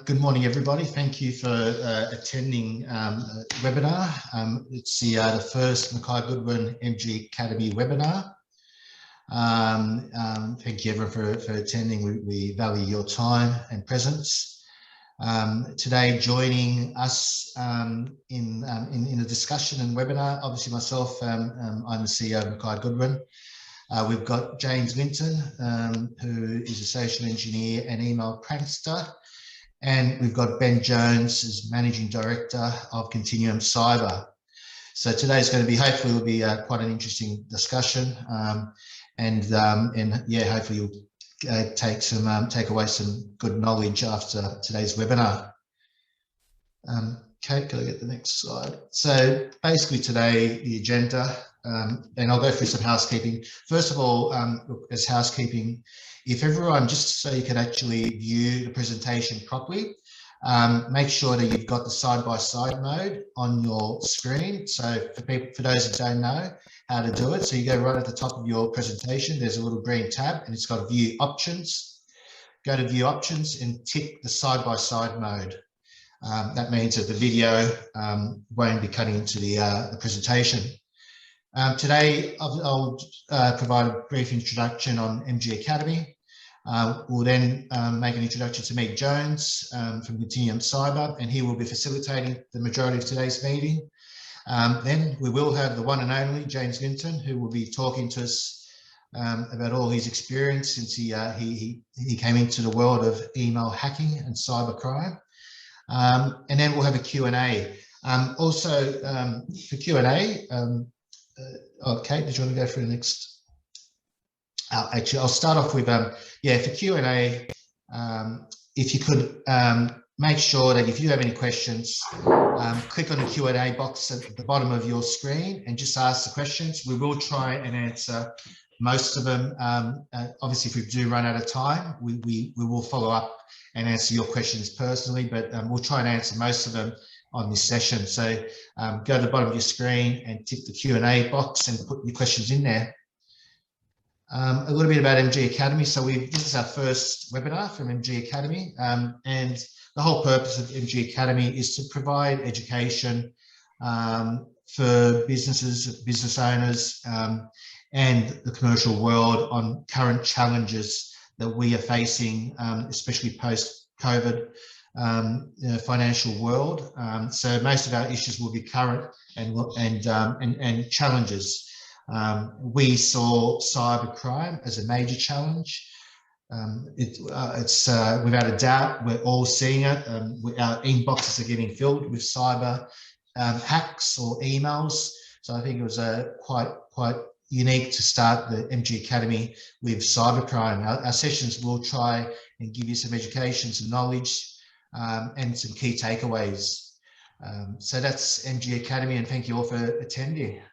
Good morning, everybody. Thank you for attending the webinar. It's the first Mackay Goodwin MG Academy webinar. Thank you, everyone, for attending. We value your time and presence. Today, joining us in a discussion and webinar, obviously myself, I'm the CEO of Mackay Goodwin. We've got James Linton, who is a social engineer and email prankster. And we've got Ben Jones as Managing Director of Continuum Cyber. So today's going to be, hopefully, will be quite an interesting discussion, and yeah, hopefully you'll take away some good knowledge after today's webinar. Okay, can I get the next slide? So basically today, the agenda, and I'll go through some housekeeping. First of all, as housekeeping, if everyone, just so you can actually view the presentation properly, make sure that you've got the side-by-side mode on your screen. So for those that don't know how to do it, so you go right at the top of your presentation, there's a little green tab and it's got view options. Go to view options and tick the side-by-side mode. That means that the video won't be cutting into the presentation. Today, I'll provide a brief introduction on MG Academy. We'll then make an introduction to Meg Jones from Continuum Cyber, and he will be facilitating the majority of today's meeting. Then we will have the one and only James Linton, who will be talking to us about all his experience since he came into the world of email hacking and cybercrime. And then we'll have a Q&A. Also, for Q&A, Kate, did you want to go for the next? Actually, I'll start off with, yeah, for Q&A, if you could make sure that if you have any questions, click on the Q&A box at the bottom of your screen and just ask the questions. We will try and answer most of them. Obviously, if we do run out of time, we will follow up and answer your questions personally, but we'll try and answer most of them on this session. So go to the bottom of your screen and tick the Q&A box and put your questions in there. A little bit about MG Academy. So this is our first webinar from MG Academy, and the whole purpose of MG Academy is to provide education for businesses, business owners, and the commercial world on current challenges that we are facing, especially post-COVID financial world. So most of our issues will be current and challenges. We saw cybercrime as a major challenge. It's without a doubt, we're all seeing it. Our inboxes are getting filled with cyber hacks or emails. So I think it was quite unique to start the MG Academy with cybercrime. Our sessions will try and give you some education, some knowledge, and some key takeaways. So that's MG Academy, and thank you all for attending.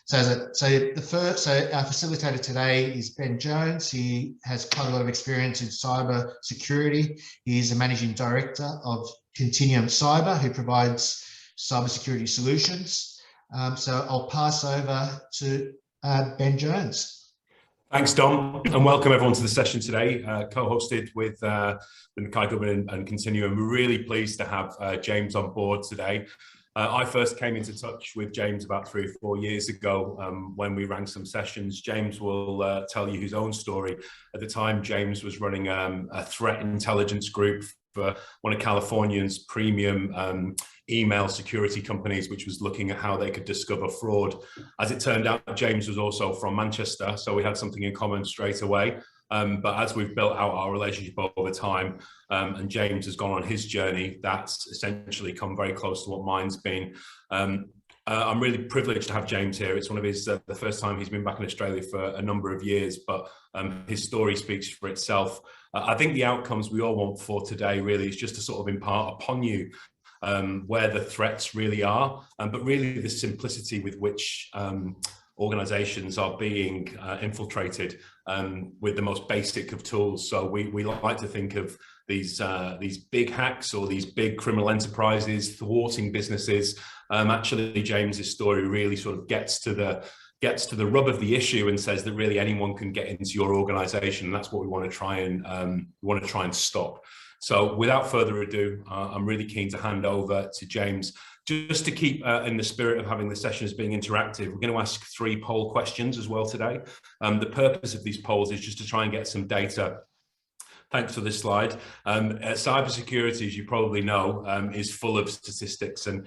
So our facilitator today is Ben Jones. He has quite a lot of experience in cyber security. He is the Managing Director of Continuum Cyber, who provides cybersecurity solutions. So I'll pass over to Ben Jones. Thanks, Dom, and welcome everyone to the session today, co-hosted with the Mackay Goodwin and Continuum. We're really pleased to have James on board today. I first came into touch with James about 3 or 4 years ago when we ran some sessions. James will tell you his own story. At the time, James was running a threat intelligence group for one of California's premium email security companies, which was looking at how they could discover fraud. As it turned out, James was also from Manchester, so we had something in common straight away. But as we've built out our relationship over time, and James has gone on his journey, that's essentially come very close to what mine's been. I'm really privileged to have James here. It's one of his the first time he's been back in Australia for a number of years, but his story speaks for itself. I think the outcomes we all want for today really is just to sort of impart upon you where the threats really are, but really the simplicity with which organizations are being infiltrated with the most basic of tools. So we like to think of these big hacks or these big criminal enterprises thwarting businesses. Actually, James's story really sort of gets to the rub of the issue and says that really anyone can get into your organization, and that's what we want to try and stop. So without further ado, I'm really keen to hand over to James. Just to keep in the spirit of having the session as being interactive, we're going to ask 3 poll questions as well today. The purpose of these polls is just to try and get some data. Thanks for this slide. Cybersecurity, as you probably know, is full of statistics, and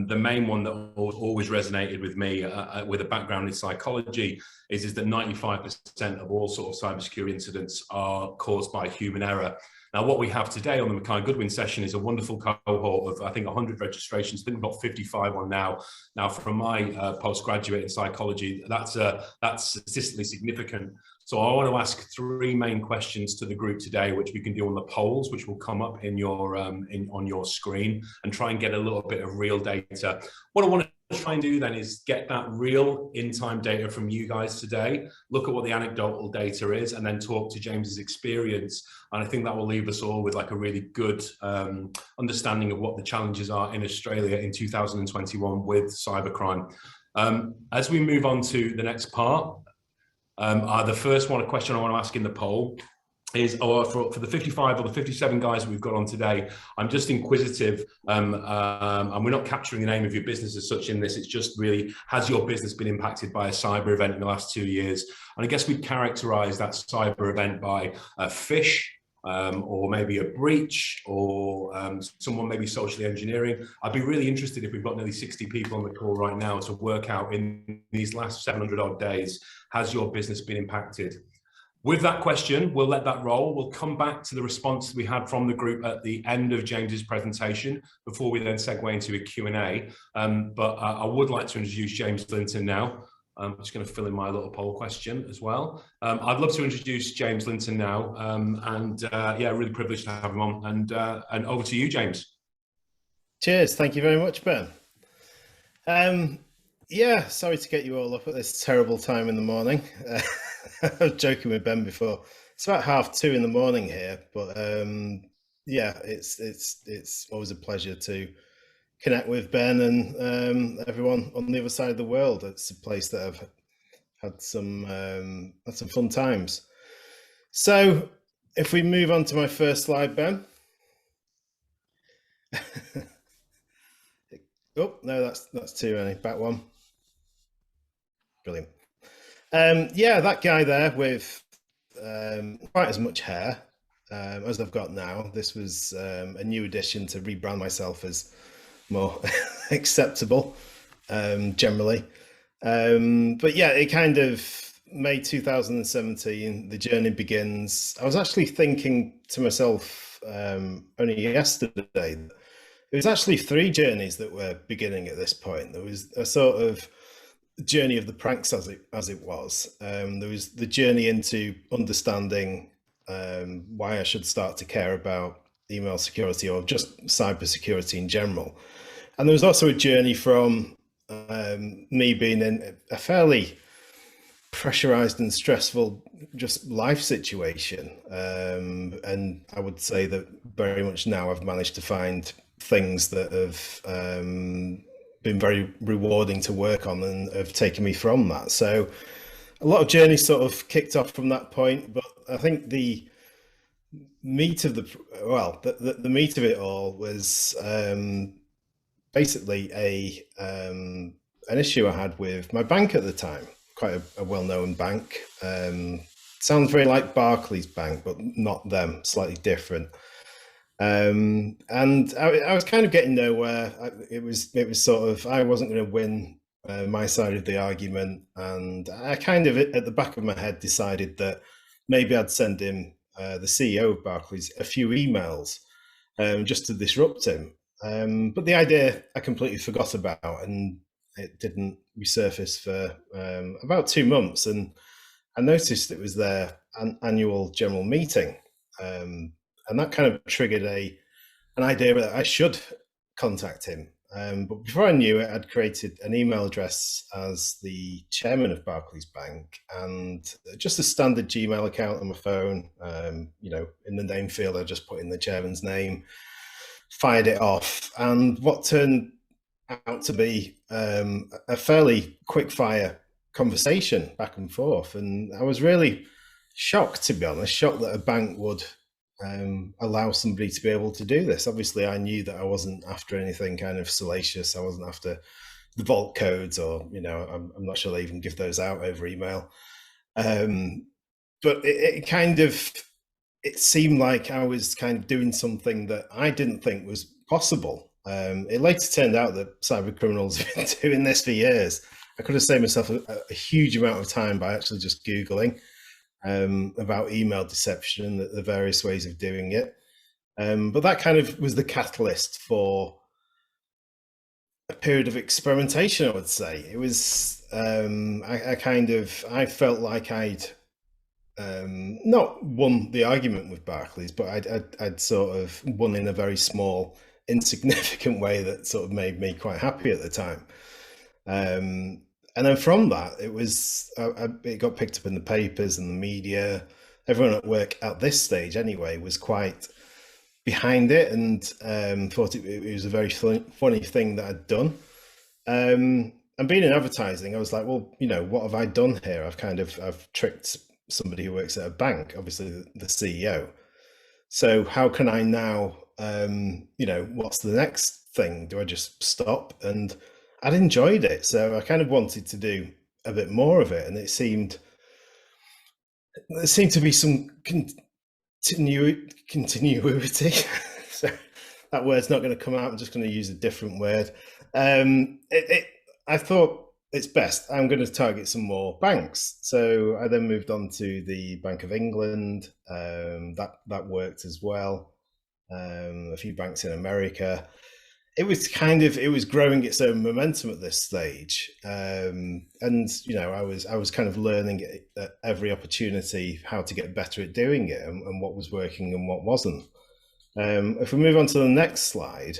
the main one that always resonated with me, with a background in psychology, is that 95% of all sort of cybersecurity incidents are caused by human error. Now, what we have today on the Mackay Goodwin session is a wonderful cohort of, I think, 100 registrations. I think we've got 55 on now. Now, from my postgraduate in psychology, that's statistically significant. So I want to ask 3 main questions to the group today, which we can do on the polls, which will come up in your on your screen, and try and get a little bit of real data. What I want to try and do then is get that real in-time data from you guys today, look at what the anecdotal data is, and then talk to James's experience. And I think that will leave us all with like a really good understanding of what the challenges are in Australia in 2021 with cybercrime. As we move on to the next part, the first question I want to ask in the poll is, for the 55 or the 57 guys we've got on today, I'm just inquisitive, and we're not capturing the name of your business as such in this. It's just really, has your business been impacted by a cyber event in the last 2 years? And I guess we'd characterize that cyber event by a phish, or maybe a breach, or someone maybe socially engineering. I'd be really interested, if we've got nearly 60 people on the call right now, to work out in these last 700 odd days, has your business been impacted? With that question, we'll let that roll. We'll come back to the response we had from the group at the end of James's presentation before we then segue into a Q&A. But I would like to introduce James Linton now. I'm just going to fill in my little poll question as well. I'd love to introduce James Linton now, yeah, really privileged to have him on. And over to you, James. Cheers. Thank you very much, Ben. Yeah, sorry to get you all up at this terrible time in the morning. I was joking with Ben before. It's about 2:30 in the morning here, but yeah, it's always a pleasure to connect with Ben and everyone on the other side of the world. It's a place that I've had some fun times. So if we move on to my first slide, Ben. Oh no, that's too many. Back one. Brilliant. Yeah, that guy there with quite as much hair as I've got now. This was a new addition to rebrand myself as more acceptable generally. But yeah, it kind of May 2017, the journey begins. I was actually thinking to myself only yesterday, it was actually 3 journeys that were beginning at this point. There was a sort of journey of the pranks as it was. There was the journey into understanding why I should start to care about email security or just cyber security in general. And there was also a journey from me being in a fairly pressurized and stressful just life situation. And I would say that very much now I've managed to find things that have been very rewarding to work on and have taken me from that. So a lot of journeys sort of kicked off from that point, but I think the meat of the meat of it all was basically an issue I had with my bank at the time, quite a well-known bank. Sounds very like Barclays Bank, but not them, slightly different. And I was kind of getting nowhere. It was sort of, I wasn't going to win my side of the argument, and I kind of at the back of my head decided that maybe I'd send him, the CEO of Barclays, a few emails just to disrupt him. But the idea I completely forgot about, and it didn't resurface for about 2 months, and I noticed it was their annual general meeting. And that kind of triggered an idea that I should contact him. But before I knew it, I'd created an email address as the chairman of Barclays Bank and just a standard Gmail account on my phone. In the name field, I just put in the chairman's name, fired it off, and what turned out to be a fairly quick fire conversation back and forth. And I was really shocked, to be honest, shocked that a bank would allow somebody to be able to do this. Obviously, I knew that I wasn't after anything kind of salacious. I wasn't after the vault codes, or I'm not sure they even give those out over email. But it seemed like I was kind of doing something that I didn't think was possible. It later turned out that cyber criminals have been doing this for years. I could have saved myself a huge amount of time by actually just Googling about email deception and the various ways of doing it. But that kind of was the catalyst for a period of experimentation, I would say. It was, I felt like I'd not won the argument with Barclays, but I'd sort of won in a very small, insignificant way that sort of made me quite happy at the time. And then from that, it got picked up in the papers and the media. Everyone at work at this stage, anyway, was quite behind it and thought it was a very funny thing that I'd done. And being in advertising, I was like, well, what have I done here? I've tricked somebody who works at a bank, obviously the CEO. So how can I now, what's the next thing? Do I just stop? And I'd enjoyed it, so I kind of wanted to do a bit more of it, and there seemed to be some continuity. So that word's not going to come out. I'm just going to use a different word. I thought it's best. I'm going to target some more banks. So I then moved on to the Bank of England. That worked as well. A few banks in America. It was growing its own momentum at this stage, and I was kind of learning at every opportunity how to get better at doing it and what was working and what wasn't. If we move on to the next slide.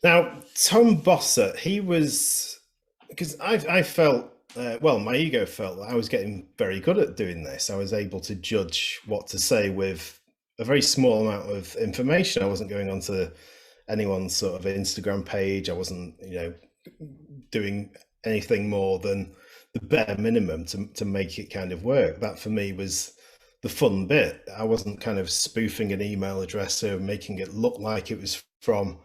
Now, Tom Bossett, he was, because I felt, my ego felt that I was getting very good at doing this. I was able to judge what to say with a very small amount of information. I wasn't going onto anyone's sort of Instagram page. I wasn't, doing anything more than the bare minimum to make it kind of work. That for me was the fun bit. I wasn't kind of spoofing an email address or making it look like it was from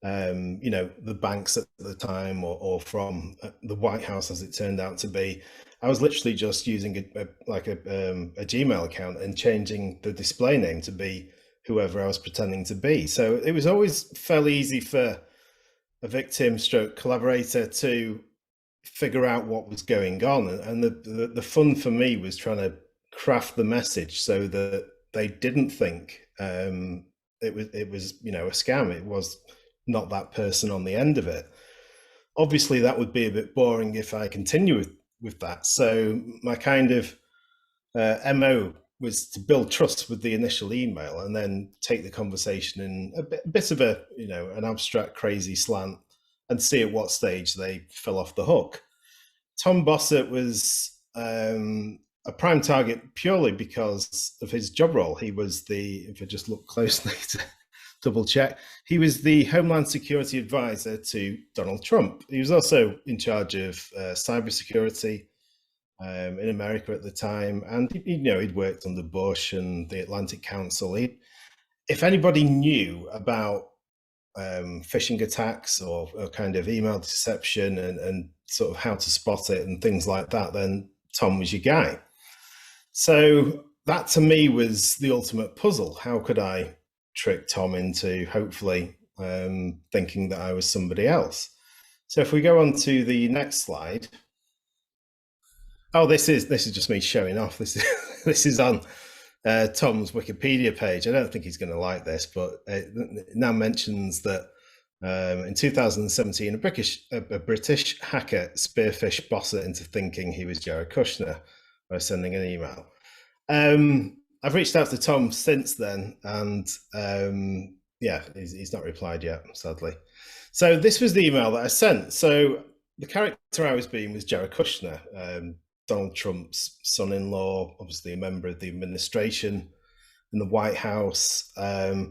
the banks at the time or from the White House, as it turned out to be. I was literally just using a Gmail account and changing the display name to be whoever I was pretending to be. So it was always fairly easy for a victim stroke collaborator to figure out what was going on. And the fun for me was trying to craft the message so that they didn't think it was a scam. It was not that person on the end of it. Obviously, that would be a bit boring if I continue with that. So my kind of MO was to build trust with the initial email and then take the conversation in a bit of an abstract, crazy slant and see at what stage they fell off the hook. Tom Bossett was a prime target purely because of his job role. He was if I just look closely to double check, he was the Homeland Security Advisor to Donald Trump. He was also in charge of cybersecurity in America at the time. And, he'd worked under Bush and the Atlantic Council. If anybody knew about phishing attacks or kind of email deception and sort of how to spot it and things like that, then Tom was your guy. So that to me was the ultimate puzzle. How could I trick Tom into hopefully thinking that I was somebody else? So if we go on to the next slide. Oh, this is just me showing off. This is on Tom's Wikipedia page. I don't think he's going to like this, but it now mentions that in 2017, a British hacker spearfished Bossett into thinking he was Jared Kushner by sending an email. I've reached out to Tom since then, and yeah, he's not replied yet, sadly. So this was the email that I sent. So the character I was being was Jared Kushner, Donald Trump's son-in-law, obviously a member of the administration in the White House. I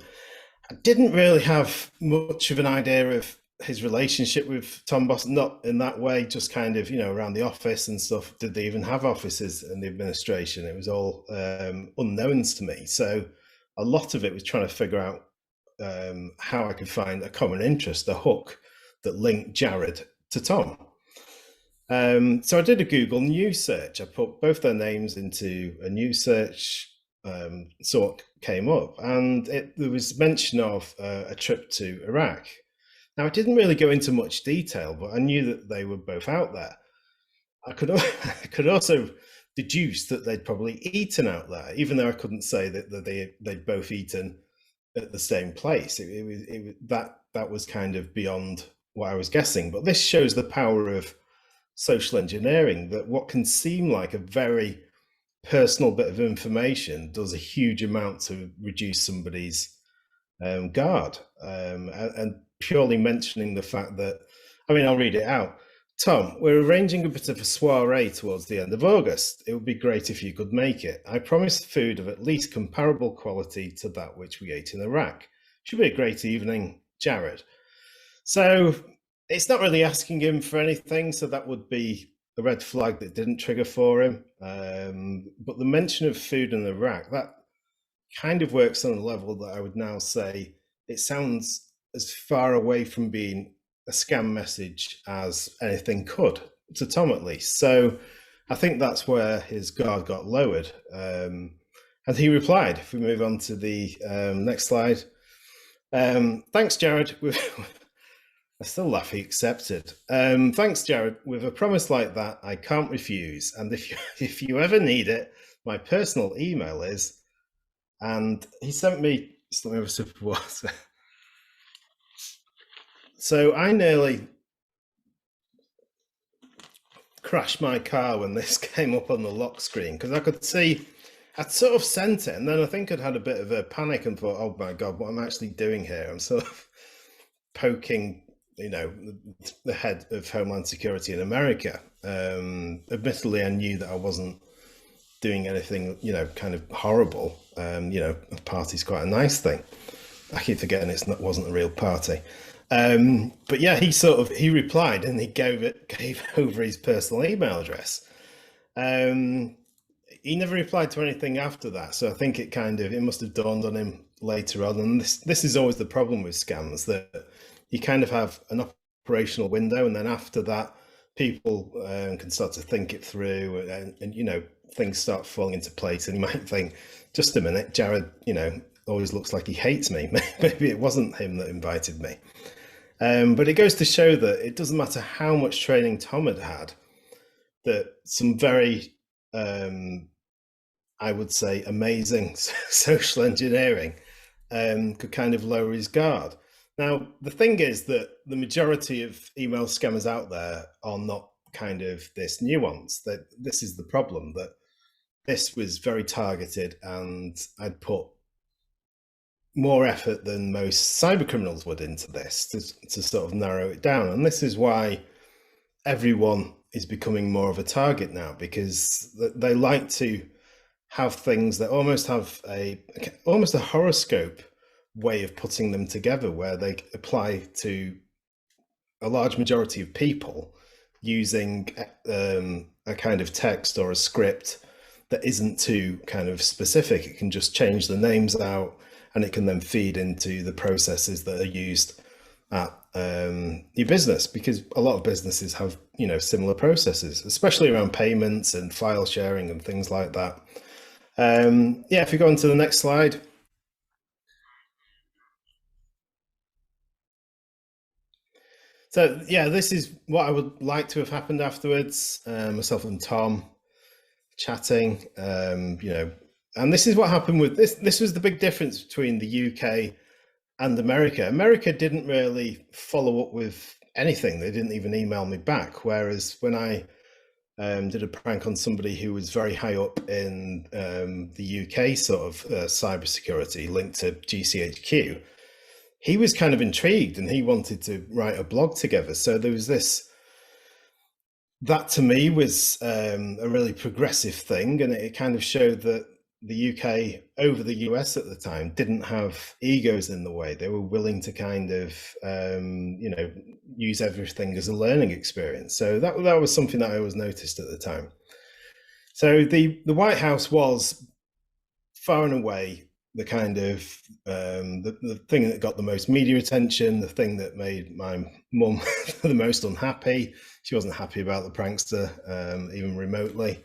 didn't really have much of an idea of his relationship with Tom Bossett, not in that way, just kind of, around the office and stuff. Did they even have offices in the administration? It was all unknowns to me. So a lot of it was trying to figure out how I could find a common interest, a hook that linked Jared to Tom. So I did a Google News search. I put both their names into a news search, saw what came up, and there was mention of a trip to Iraq. Now, I didn't really go into much detail, but I knew that they were both out there. I could also deduce that they'd probably eaten out there, even though I couldn't say that they'd both eaten at the same place. That was kind of beyond what I was guessing. But this shows the power of social engineering, that what can seem like a very personal bit of information does a huge amount to reduce somebody's guard. And purely mentioning the fact that, I'll read it out. Tom, we're arranging a bit of a soiree towards the end of August. It would be great if you could make it. I promise food of at least comparable quality to that which we ate in Iraq. Should be a great evening, Jared. So it's not really asking him for anything, so that would be a red flag that didn't trigger for him. But the mention of food in Iraq, that kind of works on a level that I would now say it sounds as far away from being a scam message as anything could, to Tom at least. So I think that's where his guard got lowered. And he replied. If we move on to the next slide. Thanks, Jared. I still laugh, he accepted. Thanks, Jared. With a promise like that, I can't refuse. And if you ever need it, my personal email is, and he sent me, just let me have a sip of water. So I nearly crashed my car when this came up on the lock screen, because I could see I'd sort of sent it, and then I think I'd had a bit of a panic and thought, oh my God, what am I actually doing here? I'm sort of poking, the head of Homeland Security in America. Admittedly, I knew that I wasn't doing anything, kind of horrible. A party's quite a nice thing. I keep forgetting it wasn't a real party. But yeah, he replied, and he gave over his personal email address. He never replied to anything after that. So I think it must have dawned on him later on. And this is always the problem with scams, that you kind of have an operational window, and then after that, people can start to think it through, and things start falling into place. And you might think, just a minute, Jared, always looks like he hates me. Maybe it wasn't him that invited me. But it goes to show that it doesn't matter how much training Tom had, that some very, I would say, amazing social engineering could kind of lower his guard. Now, the thing is that the majority of email scammers out there are not kind of this nuance. That this is the problem, that this was very targeted, and I'd put more effort than most cyber criminals would into this to sort of narrow it down. And this is why everyone is becoming more of a target now, because they like to have things that almost have almost a horoscope way of putting them together, where they apply to a large majority of people using a kind of text or a script that isn't too kind of specific. It can just change the names out, and it can then feed into the processes that are used at your business, because a lot of businesses have, similar processes, especially around payments and file sharing and things like that. Yeah, if we go on to the next slide. So yeah, this is what I would like to have happened afterwards. Myself and Tom chatting, and this is what happened with this. This was the big difference between the UK and America. America didn't really follow up with anything. They didn't even email me back. Whereas when I did a prank on somebody who was very high up in the UK sort of cybersecurity linked to GCHQ. He was kind of intrigued and he wanted to write a blog together. So there was this, that to me was a really progressive thing, and it kind of showed that the UK over the US at the time didn't have egos in the way. They were willing to kind of, you know, use everything as a learning experience. So that was something that I always noticed at the time. So the White House was far and away the kind of the thing that got the most media attention, the thing that made my mum the most unhappy. She wasn't happy about the prankster, even remotely.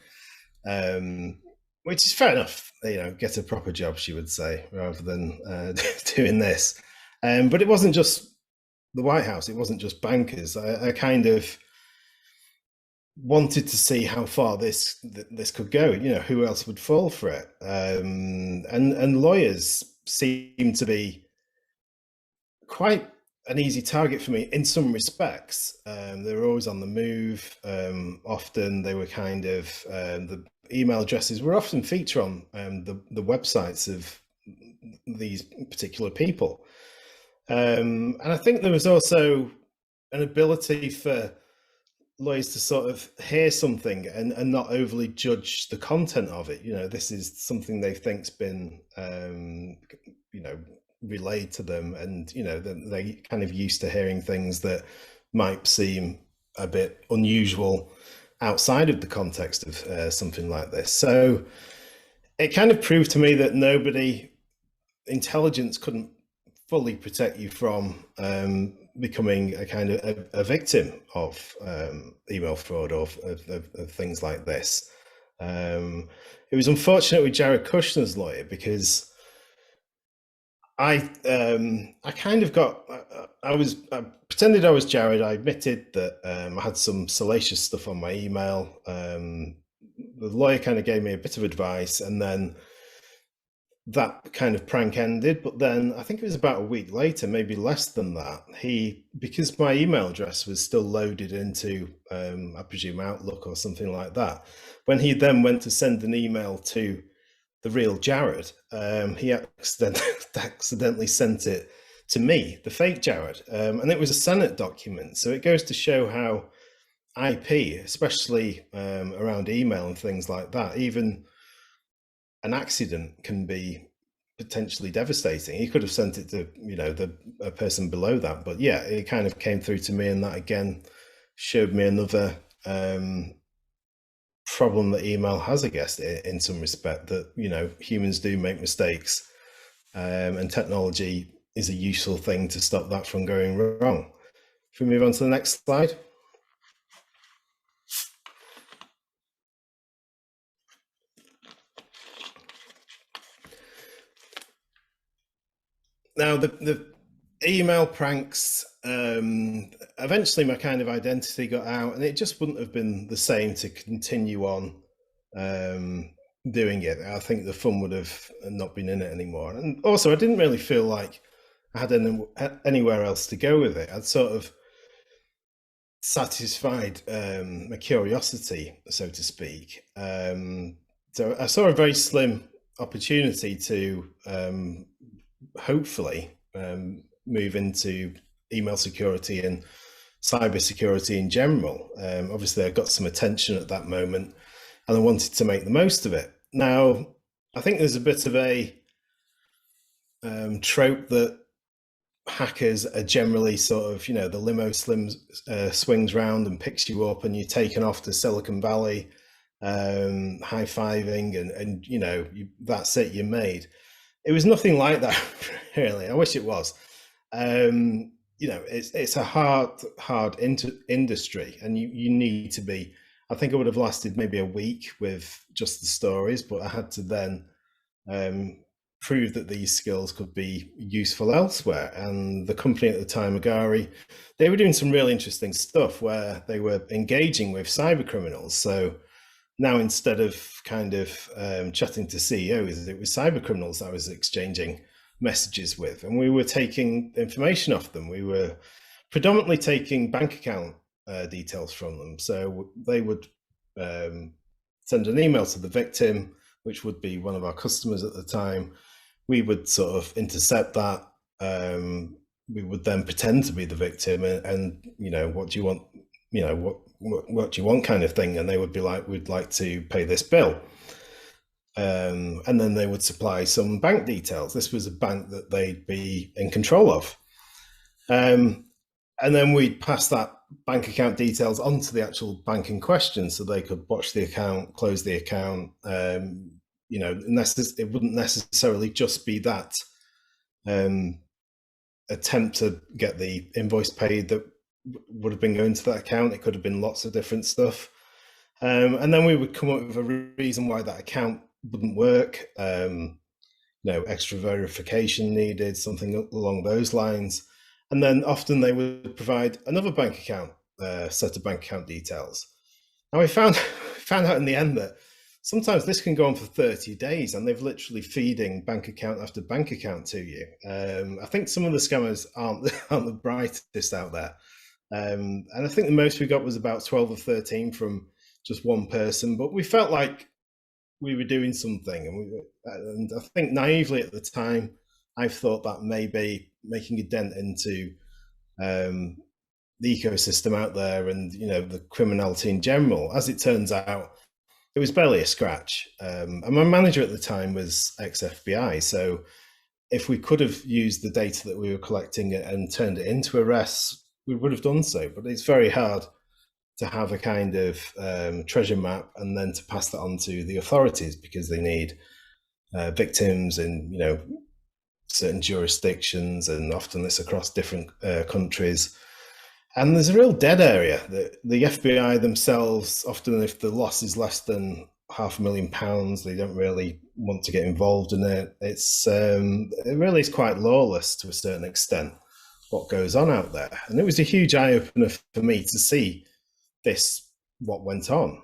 Which is fair enough, you know, get a proper job, she would say, rather than doing this. But it wasn't just the White House, it wasn't just bankers. I kind of wanted to see how far this could go, you know, who else would fall for it. And lawyers seem to be quite an easy target for me in some respects. They were always on the move. Often they were kind of, the email addresses were often feature on the websites of these particular people. And I think there was also an ability for lawyers to sort of hear something and not overly judge the content of it. You know, this is something they think's been, you know, relayed to them, and you know, they kind of used to hearing things that might seem a bit unusual outside of the context of something like this. So it kind of proved to me that intelligence couldn't fully protect you from becoming a kind of a victim of email fraud or of things like this. It was unfortunate with Jared Kushner's lawyer, because I kind of got, I pretended I was Jared. I admitted that I had some salacious stuff on my email. The lawyer kind of gave me a bit of advice, and then that kind of prank ended. But then I think it was about a week later, maybe less than that, because my email address was still loaded into, I presume, Outlook or something like that, when he then went to send an email to the real Jared, he accidentally sent it to me, the fake Jared, and it was a Senate document. So it goes to show how IP, especially around email and things like that, even an accident can be potentially devastating. He could have sent it to, you know, a person below that, but yeah, it kind of came through to me, and that again showed me another problem that email has, I guess, in some respect, that, you know, humans do make mistakes, and technology is a useful thing to stop that from going wrong. If we move on to the next slide. Now, the email pranks, eventually my kind of identity got out, and it just wouldn't have been the same to continue on doing it. I think the fun would have not been in it anymore. And also, I didn't really feel like I had anywhere else to go with it. I'd sort of satisfied my curiosity, so to speak. So I saw a very slim opportunity to hopefully move into email security and cyber security in general. Obviously, I got some attention at that moment, and I wanted to make the most of it. Now, I think there's a bit of a trope that hackers are generally sort of, you know, the limo swings round and picks you up, and you're taken off to Silicon Valley, high-fiving, and you know, that's it, you're made. It was nothing like that, really. I wish it was. You know, it's a hard industry, and you need to be. I think I would have lasted maybe a week with just the stories, but I had to then prove that these skills could be useful elsewhere. And the company at the time, Agari, they were doing some really interesting stuff where they were engaging with cyber criminals. So now, instead of kind of chatting to CEOs, it was cyber criminals that I was exchanging messages with, and we were taking information off them. We were predominantly taking bank account details from them. So they would send an email to the victim, which would be one of our customers at the time. We would sort of intercept that. We would then pretend to be the victim and what do you want? What do you want kind of thing? And they would be like, we'd like to pay this bill. And then they would supply some bank details. This was a bank that they'd be in control of. And then we'd pass that bank account details onto the actual bank in question so they could watch the account, close the account. It wouldn't necessarily just be that attempt to get the invoice paid that would have been going to that account. It could have been lots of different stuff. And then we would come up with a reason why that account wouldn't work. Extra verification needed, something along those lines. And then often they would provide another bank account, set of bank account details. Now we found out in the end that sometimes this can go on for 30 days and they've literally feeding bank account after bank account to you. I think some of the scammers aren't the brightest out there. And I think the most we got was about 12 or 13 from just one person, but we felt like we were doing something. And I think naively at the time, I thought that maybe making a dent into the ecosystem out there and, the criminality in general. As it turns out, it was barely a scratch. And my manager at the time was ex-FBI. So if we could have used the data that we were collecting and turned it into arrests, we would have done so. But it's very hard to have a kind of treasure map and then to pass that on to the authorities because they need victims in, certain jurisdictions, and often it's across different countries. And there's a real dead area. The FBI themselves, often if the loss is less than £500,000, they don't really want to get involved in it. It really is quite lawless to a certain extent, what goes on out there. And it was a huge eye-opener for me to see what went on.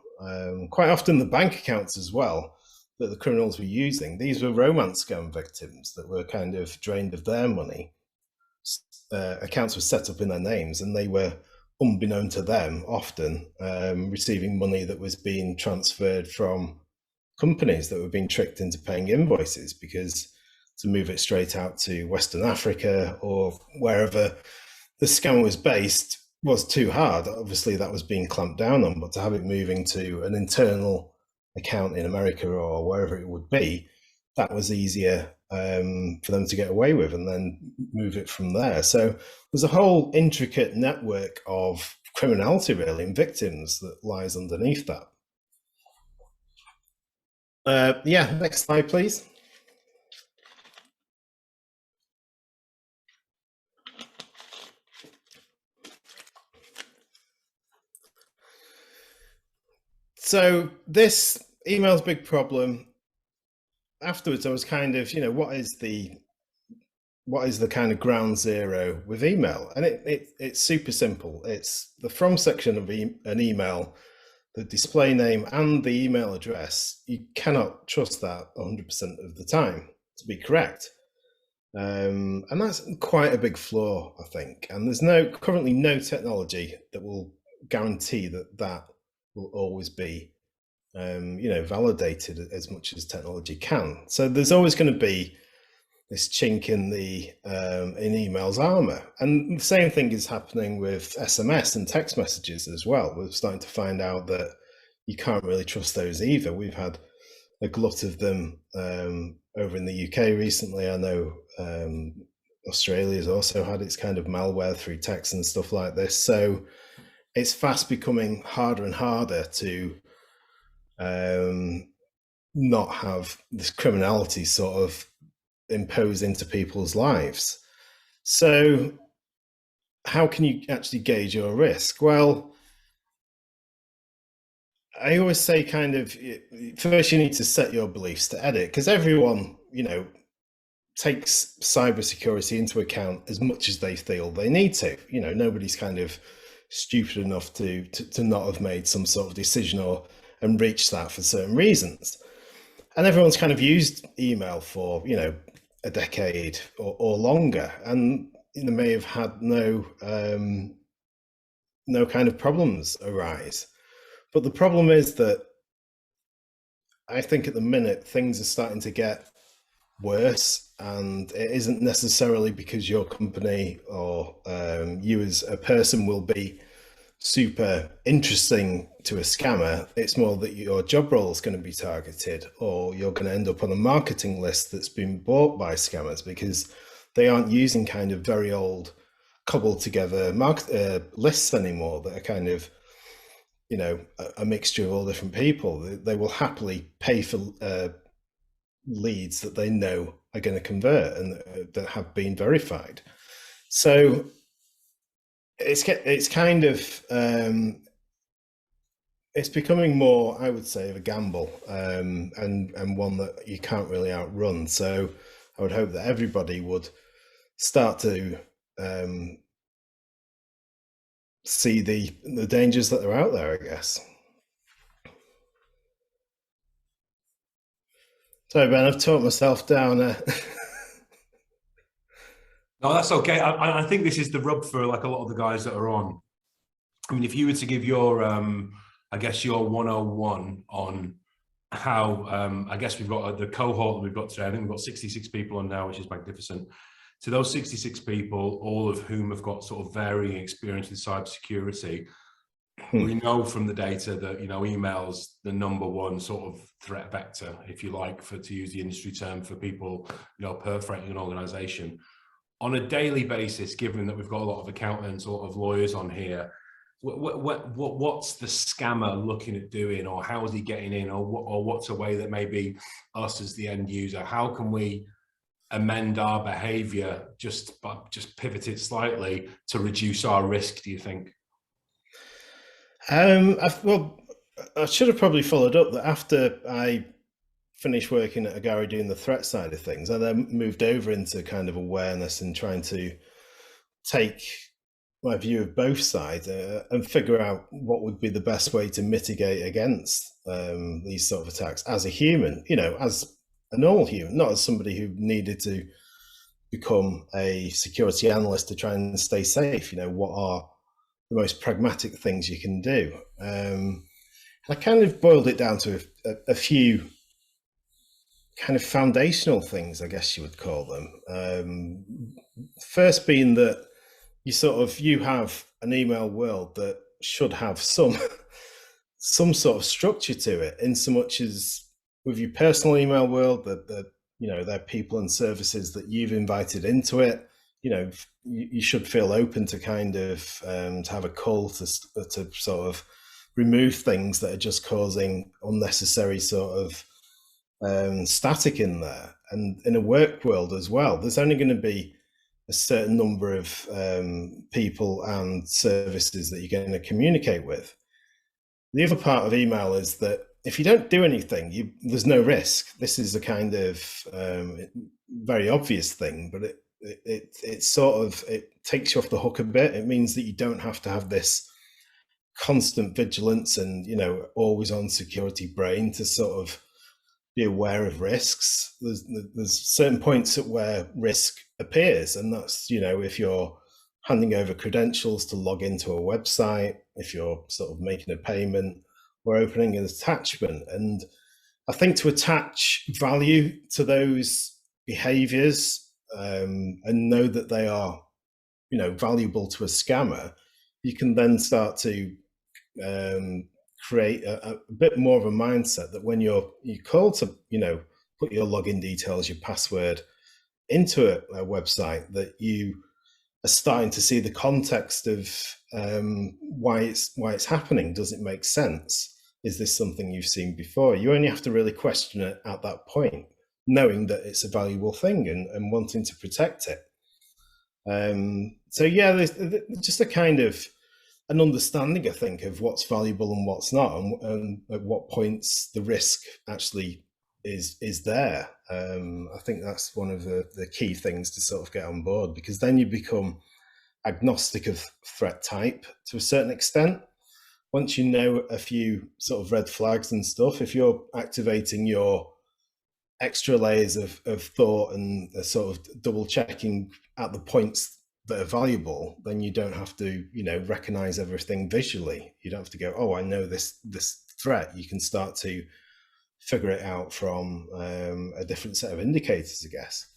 Quite often the bank accounts as well that the criminals were using, these were romance scam victims that were kind of drained of their money. Accounts were set up in their names and they were, unbeknown to them, often receiving money that was being transferred from companies that were being tricked into paying invoices, because to move it straight out to Western Africa or wherever the scam was based was too hard. Obviously that was being clamped down on, but to have it moving to an internal account in America or wherever it would be, that was easier for them to get away with and then move it from there. So there's a whole intricate network of criminality really and victims that lies underneath that. Next slide, please. So this email's big problem. Afterwards, I was kind of, what is the kind of ground zero with email? And it's super simple. It's the from section of an email, the display name and the email address. You cannot trust that 100% of the time to be correct. And that's quite a big flaw, I think. And there's currently no technology that will guarantee that will always be validated as much as technology can. So there's always going to be this chink in the in email's armor. And the same thing is happening with SMS and text messages as well. We're starting to find out that you can't really trust those either. We've had a glut of them over in the UK recently. I know Australia's also had its kind of malware through text and stuff like this. So it's fast becoming harder and harder to not have this criminality sort of imposed into people's lives. So how can you actually gauge your risk? Well, I always say kind of, first you need to set your beliefs to edit, because everyone, takes cybersecurity into account as much as they feel they need to. Nobody's kind of stupid enough to not have made some sort of decision and reached that for certain reasons. And everyone's kind of used email for, a decade or longer, and may have had no kind of problems arise. But the problem is that I think at the minute things are starting to get worse, and it isn't necessarily because your company or you as a person will be super interesting to a scammer. It's more that your job role is going to be targeted, or you're going to end up on a marketing list that's been bought by scammers because they aren't using kind of very old cobbled together lists anymore that are kind of, you know, a mixture of all different people. They will happily pay for leads that they know are going to convert and that have been verified. So it's kind of it's becoming more, I would say, of a gamble, and one that you can't really outrun. So I would hope that everybody would start to see the dangers that are out there, I guess. Sorry, Ben, I've talked myself down. No, that's okay. I think this is the rub for like a lot of the guys that are on. I mean, if you were to give your, I guess your 101 on how, I guess we've got the cohort that we've got today. I think we've got 66 people on now, which is magnificent. To those 66 people, all of whom have got sort of varying experience with cybersecurity, we know from the data that, you know, email's the #1 sort of threat vector, if you like, to use the industry term for people, you know, perforating an organization. On a daily basis, given that we've got a lot of accountants, a lot of lawyers on here, what's the scammer looking at doing, or how is he getting in, or what's a way that maybe us as the end user, how can we amend our behavior, just pivot it slightly to reduce our risk, do you think? Well, I should have probably followed up that after I finished working at Agari doing the threat side of things, I then moved over into kind of awareness and trying to take my view of both sides and figure out what would be the best way to mitigate against these sort of attacks as a human, you know, as a normal human, not as somebody who needed to become a security analyst to try and stay safe. You know, what are the most pragmatic things you can do? I kind of boiled it down to a few kind of foundational things, I guess you would call them. First being that you have an email world that should have some sort of structure to it, in so much as with your personal email world, that you know, there are people and services that you've invited into it. You know, you should feel open to kind of to have a call to sort of remove things that are just causing unnecessary sort of static in there. And in a work world as well, there's only going to be a certain number of people and services that you're going to communicate with. The other part of email is that if you don't do anything, there's no risk. This is a kind of very obvious thing, but it sort of, it takes you off the hook a bit. It means that you don't have to have this constant vigilance and, you know, always on security brain to sort of be aware of risks. There's certain points at where risk appears, and that's, you know, if you're handing over credentials to log into a website, if you're sort of making a payment or opening an attachment. And I think to attach value to those behaviors and know that they are, you know, valuable to a scammer, you can then start to create a bit more of a mindset that when you call to, you know, put your login details, your password into a website, that you are starting to see the context of why it's happening. Does it make sense? Is this something you've seen before? You only have to really question it at that point, knowing that it's a valuable thing and wanting to protect it. So yeah, there's just a kind of an understanding, I think, of what's valuable and what's not, and at what points the risk actually is there. I think that's one of the key things to sort of get on board, because then you become agnostic of threat type to a certain extent. Once you know a few sort of red flags and stuff, if you're activating your extra layers of thought and sort of double checking at the points that are valuable, then you don't have to, recognize everything visually. You don't have to go, oh, I know this threat. You can start to figure it out from a different set of indicators, I guess.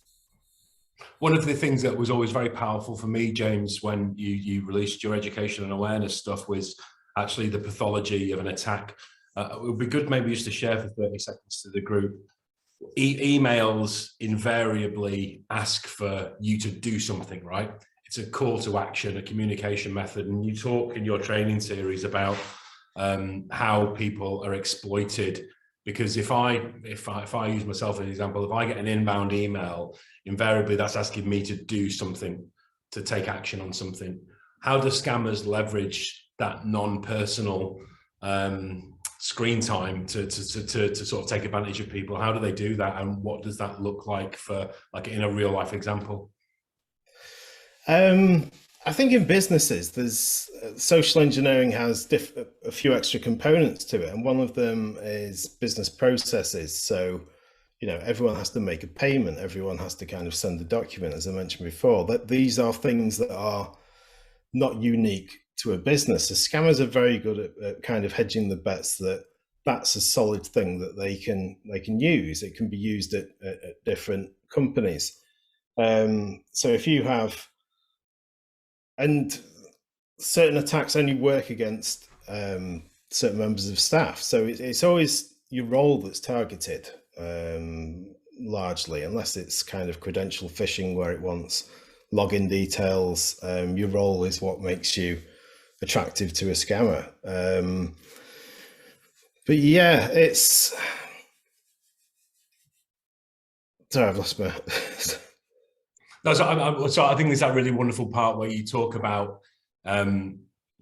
One of the things that was always very powerful for me, James, when you released your education and awareness stuff, was actually the pathology of an attack. It would be good maybe just to share for 30 seconds to the group. Emails invariably ask for you to do something, right? It's a call to action, a communication method. And you talk in your training series about how people are exploited. Because if I use myself as an example, if I get an inbound email, invariably that's asking me to do something, to take action on something. How do scammers leverage that non-personal screen time to sort of take advantage of people? How do they do that, and what does that look like for, like, in a real life example? I think in businesses, there's social engineering has a few extra components to it, and one of them is business processes. So, everyone has to make a payment, everyone has to kind of send a document, as I mentioned before. That these are things that are not unique to a business. The scammers are very good at kind of hedging the bets that that's a solid thing that they can use. It can be used at different companies. So if you have, and certain attacks only work against certain members of staff. So it's always your role that's targeted, largely, unless it's kind of credential phishing where it wants login details. Your role is what makes you attractive to a scammer. But yeah, it's... Sorry, I've lost my... No, so I think there's that really wonderful part where you talk about,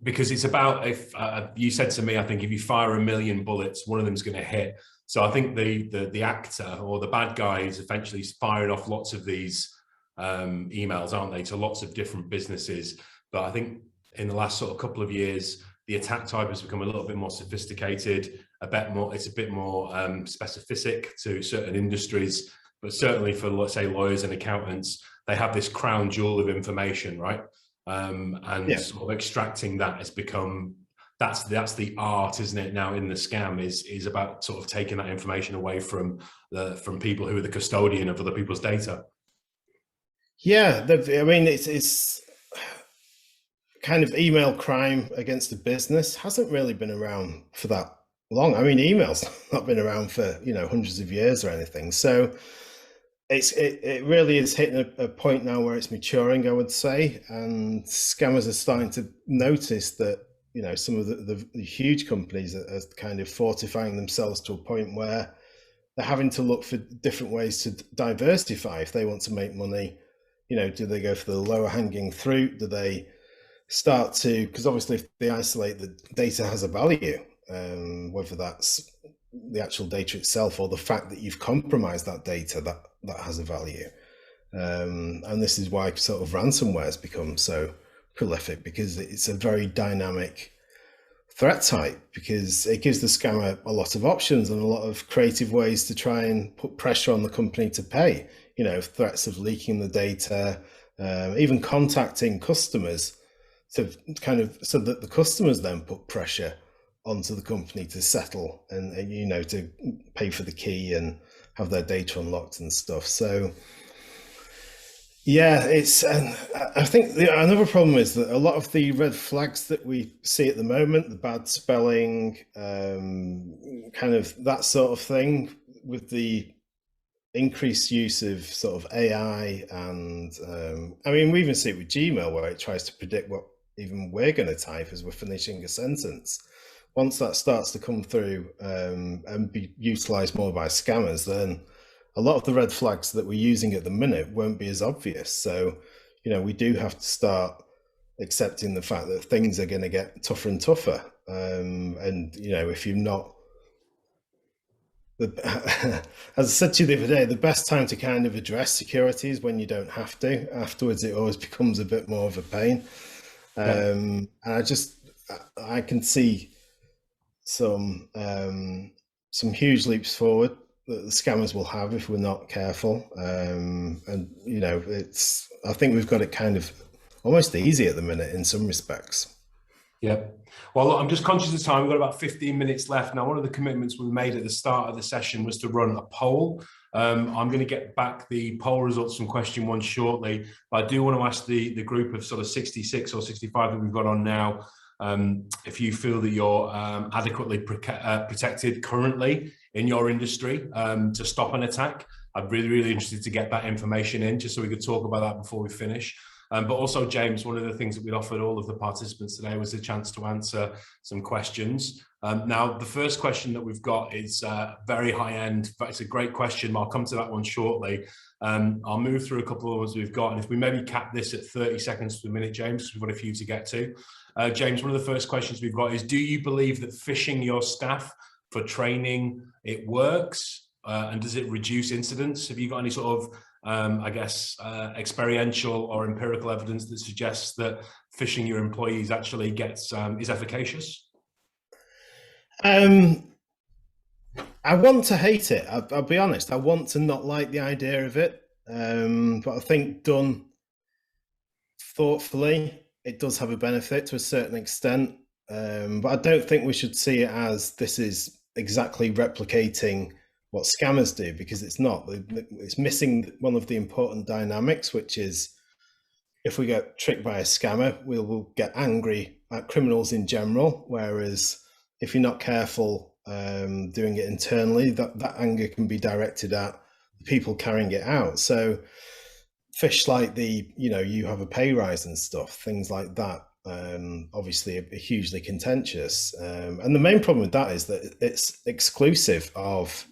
because it's about, if you said to me, I think if you fire 1 million bullets, one of them's going to hit. So I think the actor or the bad guy is eventually firing off lots of these emails, aren't they, to lots of different businesses. But I think in the last sort of couple of years, the attack type has become a little bit more sophisticated, it's a bit more specific to certain industries. But certainly for, let's say, lawyers and accountants, they have this crown jewel of information, right? Sort of extracting that has become, that's the art, isn't it? Now in the scam is about sort of taking that information away from people who are the custodian of other people's data. Yeah, I mean, it's kind of email crime against the business hasn't really been around for that long. I mean, email's not been around for hundreds of years or anything. So it really is hitting a point now where it's maturing, I would say, and scammers are starting to notice that some of the huge companies are kind of fortifying themselves to a point where they're having to look for different ways to diversify if they want to make money. Do they go for the lower hanging fruit? Do they start to, because obviously if they isolate, the data has a value, whether that's the actual data itself or the fact that you've compromised that data, that has a value. And this is why sort of ransomware has become so prolific, because it's a very dynamic threat type, because it gives the scammer a lot of options and a lot of creative ways to try and put pressure on the company to pay. Threats of leaking the data, even contacting customers to kind of, so that the customers then put pressure onto the company to settle and to pay for the key and have their data unlocked and stuff. So yeah, I think another problem is that a lot of the red flags that we see at the moment, the bad spelling, kind of that sort of thing, with the increased use of sort of AI, and I mean, we even see it with Gmail, where it tries to predict what even we're going to type as we're finishing a sentence. Once that starts to come through and be utilized more by scammers, then a lot of the red flags that we're using at the minute won't be as obvious. So, we do have to start accepting the fact that things are going to get tougher and tougher. And, if you're not, as I said to you the other day, the best time to kind of address security is when you don't have to. Afterwards, it always becomes a bit more of a pain. And I can see some huge leaps forward that the scammers will have if we're not careful. And I think we've got it kind of almost easy at the minute in some respects. Yeah. Well, look, I'm just conscious of time. We've got about 15 minutes left. Now, one of the commitments we made at the start of the session was to run a poll. I'm going to get back the poll results from question 1 shortly, but I do want to ask the group of sort of 66 or 65 that we've got on now, if you feel that you're adequately protected currently in your industry to stop an attack. I'm really, really interested to get that information in, just so we could talk about that before we finish. But also, James, one of the things that we offered all of the participants today was a chance to answer some questions. Now, the first question that we've got is very high end, but it's a great question. I'll come to that one shortly. I'll move through a couple of ones we've got, and if we maybe cap this at 30 seconds per minute, James, because we've got a few to get to. James, one of the first questions we've got is, do you believe that phishing your staff for training, it works? And does it reduce incidents? Have you got any sort of I guess, experiential or empirical evidence that suggests that phishing your employees actually gets is efficacious? I want to hate it. I'll be honest. I want to not like the idea of it, but I think done thoughtfully, it does have a benefit to a certain extent. But I don't think we should see it as this is exactly replicating what scammers do, because it's not. It's missing one of the important dynamics, which is if we get tricked by a scammer, we'll get angry at criminals in general, whereas if you're not careful doing it internally, that anger can be directed at the people carrying it out. So fish like you have a pay rise and stuff, things like that, obviously are hugely contentious. And the main problem with that is that it's exclusive of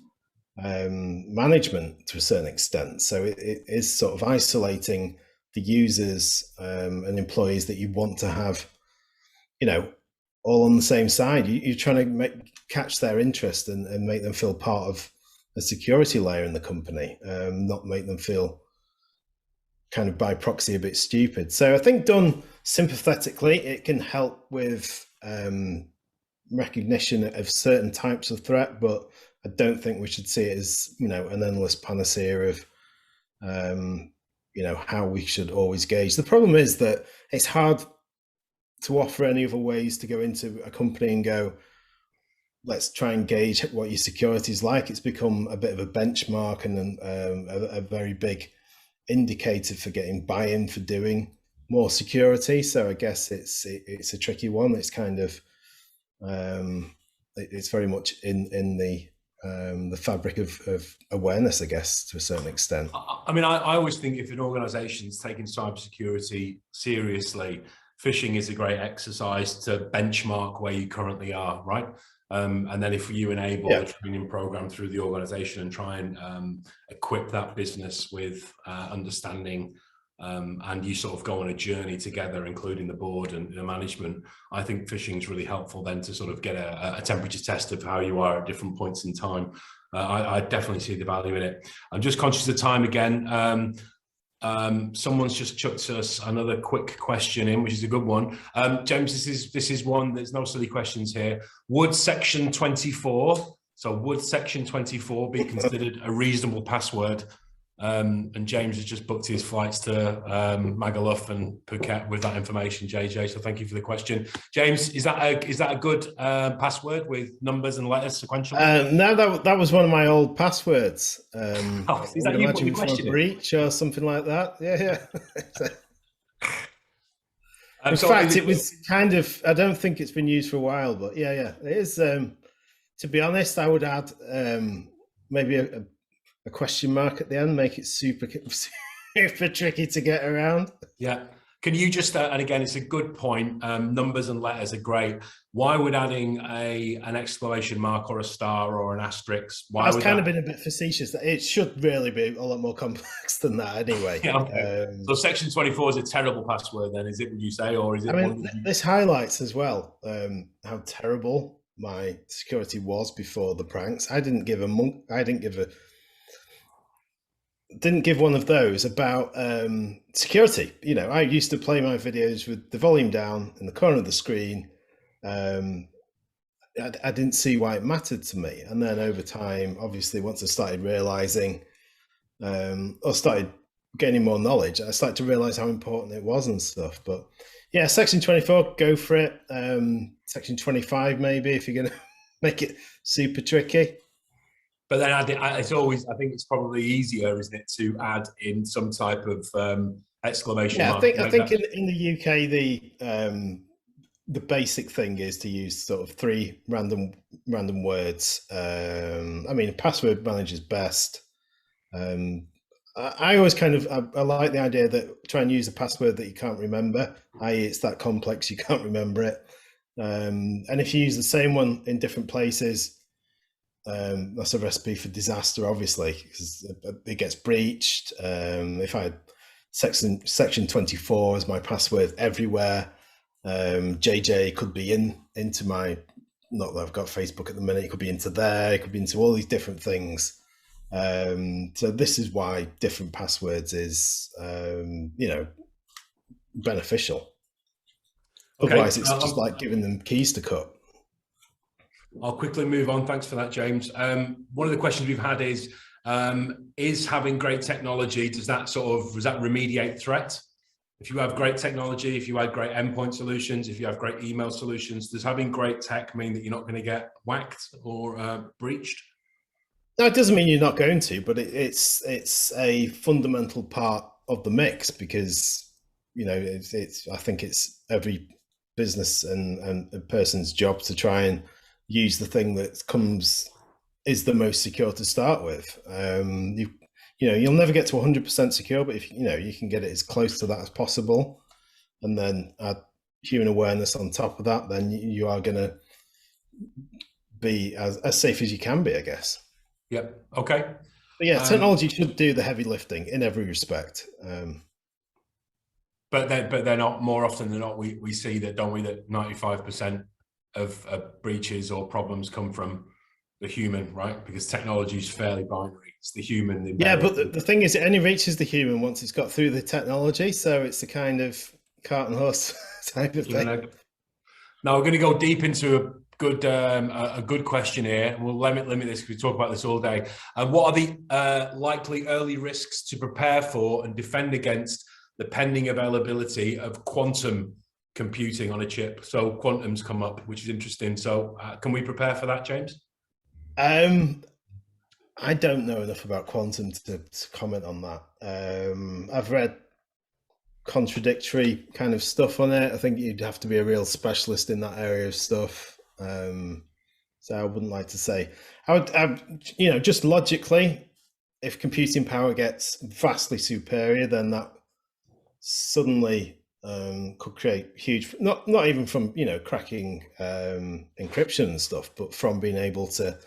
management to a certain extent. So it is sort of isolating the users and employees that you want to have, all on the same side. You're trying to catch their interest and make them feel part of a security layer in the company, not make them feel kind of by proxy a bit stupid. So I think done sympathetically, it can help with recognition of certain types of threat, but I don't think we should see it as, an endless panacea of, how we should always gauge. The problem is that it's hard to offer any other ways to go into a company and go, let's try and gauge what your security is like. It's become a bit of a benchmark and a very big indicator for getting buy-in for doing more security. So I guess it's a tricky one. It's kind of, it's very much in the fabric of awareness, I guess, to a certain extent. I mean, I always think if an organization's taking cybersecurity seriously, phishing is a great exercise to benchmark where you currently are, right? And then if you enable a training program through the organization and try and equip that business with understanding, and you sort of go on a journey together, including the board and the management, I think phishing is really helpful then to sort of get a temperature test of how you are at different points in time. I definitely see the value in it. I'm just conscious of time again. Someone's just chucked us another quick question in, which is a good one. James, this is one, there's no silly questions here. Would section 24 be considered a reasonable password? And James has just booked his flights to Magaluf and Phuket with that information, JJ. So thank you for the question, James. Is that a good password with numbers and letters sequentially? No, that was one of my old passwords. Is that you put the question in? Breach or something like that? Yeah. In fact, it was kind of. I don't think it's been used for a while, but yeah, it is. To be honest, I would add maybe a question mark at the end, make it super tricky to get around. Yeah. Can you just, and again, it's a good point, numbers and letters are great. Why would adding an exclamation mark or a star or an asterisk? I've kind of been a bit facetious. It should really be a lot more complex than that anyway. Yeah, okay. So section 24 is a terrible password then, is it, would you say? Or is it? I mean, this highlights as well how terrible my security was before the pranks. I didn't give one of those about security. I used to play my videos with the volume down in the corner of the screen. I didn't see why it mattered to me. And then over time, obviously, once I started realizing or started gaining more knowledge, I started to realize how important it was and stuff. But yeah, section 24, go for it. Section 25, maybe, if you're going to make it super tricky. But then it's always, I think it's probably easier, isn't it, to add in some type of exclamation mark. I think in the UK, the basic thing is to use sort of 3 random words. I mean, password manager's best. I always kind of, I like the idea that try and use a password that you can't remember, i.e. it's that complex you can't remember it. And if you use the same one in different places, that's a recipe for disaster, obviously, because it gets breached. If I had section 24 as my password everywhere, JJ could be into my, not that I've got Facebook at the minute, it could be into there, it could be into all these different things. So this is why different passwords is, beneficial. Okay. Otherwise, it's just like giving them keys to cut. I'll quickly move on. Thanks for that, James. One of the questions we've had is having great technology, does that remediate threat? If you have great technology, if you have great endpoint solutions, if you have great email solutions, does having great tech mean that you're not going to get whacked or breached? No, it doesn't mean you're not going to, but it's a fundamental part of the mix, because I think it's every business and a person's job to try and use the thing that is the most secure to start with. You'll never get to 100% secure, but if you can get it as close to that as possible, and then add human awareness on top of that, then you are going to be as safe as you can be, I guess. Yep. Okay. But yeah, technology should do the heavy lifting in every respect. But they're not, more often than not, we see that, don't we, that 95% of breaches or problems come from the human, right? Because technology is fairly binary. It's the human. Yeah, but the thing is, it only reaches the human once it's got through the technology. So it's a kind of cart and horse type of thing. Now we're going to go deep into a good question here. We'll limit this because we talk about this all day. And what are the likely early risks to prepare for and defend against the pending availability of quantum computing on a chip? So quantum's come up, which is interesting. So can we prepare for that, James? I don't know enough about quantum to comment on that. I've read contradictory kind of stuff on it. I think you'd have to be a real specialist in that area of stuff. So I wouldn't like to say. I would, just logically, if computing power gets vastly superior, then that suddenly could create huge, not even from cracking encryption and stuff, but from being able to